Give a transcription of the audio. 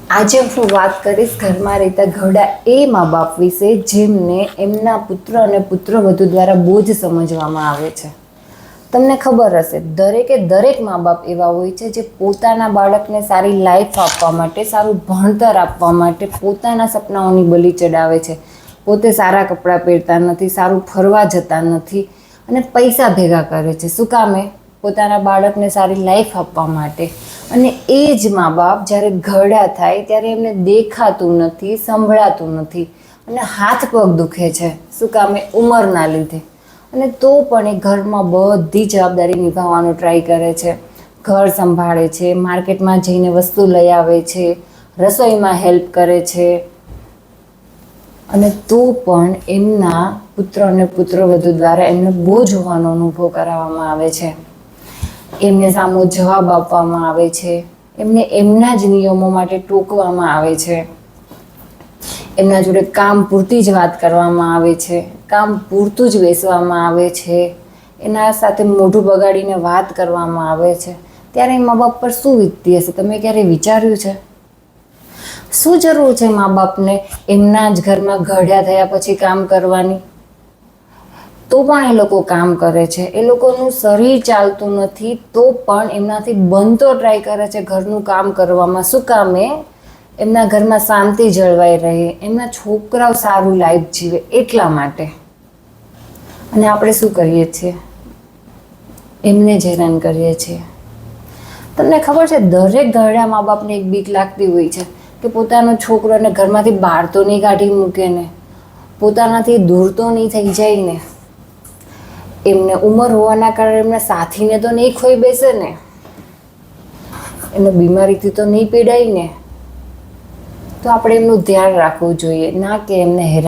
આજે હું વાત કરીશ ઘરમાં રહેતા ઘરડા એ મા બાપ વિશે જેમને એમના પુત્ર અને પુત્રવધુ દ્વારા બોજ સમજવામાં આવે છે. તમને ખબર હશે, દરેક મા બાપ એવા હોય છે જે પોતાના બાળકને સારી લાઈફ આપવા માટે, સારું ભણતર આપવા માટે પોતાના સપનાઓની બલી ચડાવે છે. પોતે સારા કપડાં પહેરતા નથી, સારું ફરવા જતા નથી અને પૈસા ભેગા કરે છે. શું કામે? પોતાના બાળકને સારી લાઈફ આપવા માટે. અને એ જ મા બાપ જ્યારે ઘરડા થાય ત્યારે એમને દેખાતું નથી, સંભળાતું નથી અને હાથ પગ દુખે છે. શું કામે? ઉંમરના લીધે. અને તો પણ એ ઘરમાં બધી જવાબદારી નિભાવવાનો ટ્રાય કરે છે. ઘર સંભાળે છે, માર્કેટમાં જઈને વસ્તુ લઈ આવે છે, રસોઈમાં હેલ્પ કરે છે અને તો પણ એમના પુત્ર અને પુત્રવધુ દ્વારા એમને બોજ હોવાનો અનુભવ કરાવવામાં આવે છે. એમને સામો જવાબ આપવામાં આવે છે, એમને એમના જ નિયમો માટે ટોકવામાં આવે છે, એમના જોડે કામ પૂરતી જ વાત કરવામાં આવે છે, કામ પૂરતું જ બેસવામાં આવે છે, એના સાથે મોઢું બગાડીને વાત કરવામાં આવે છે. ત્યારે એ મા બાપ પર શું વીતતી હશે? તમે ક્યારે વિચાર્યું છે? શું જરૂર છે મા બાપને એમના જ ઘરમાં ઘરડા થયા પછી કામ કરવાની? તો પણ એ લોકો કામ કરે છે. એ લોકોનું શરીર ચાલતું નથી તો પણ એમનાથી બનતો ટ્રાય કરે છે ઘરનું કામ કરવામાં. શું કામે? એમના ઘરમાં શાંતિ જળવાઈ રહે, એમના છોકરાઓ સારું લાઈફ જીવે એટલા માટે. અને આપણે શું કરીએ છીએ? એમને જ હેરાન કરીએ છીએ. તમને ખબર છે, દરેક ઘરડા મા બાપને એક બીક લાગતી હોય છે કે પોતાનો છોકરો એને ઘરમાંથી બહાર તો નહીં કાઢી મૂકે ને, પોતાનાથી દૂર તો નહીં થઈ જાય ને, એમને ઉંમર હોવાના કારણે એમના સાથીને તો નહીં ખોઈ બેસે ને, એમને બીમારીથી તો નહીં પીડાય ને. તો આપણે એમનું ધ્યાન રાખવું જોઈએ, ના કે એમને હેરાન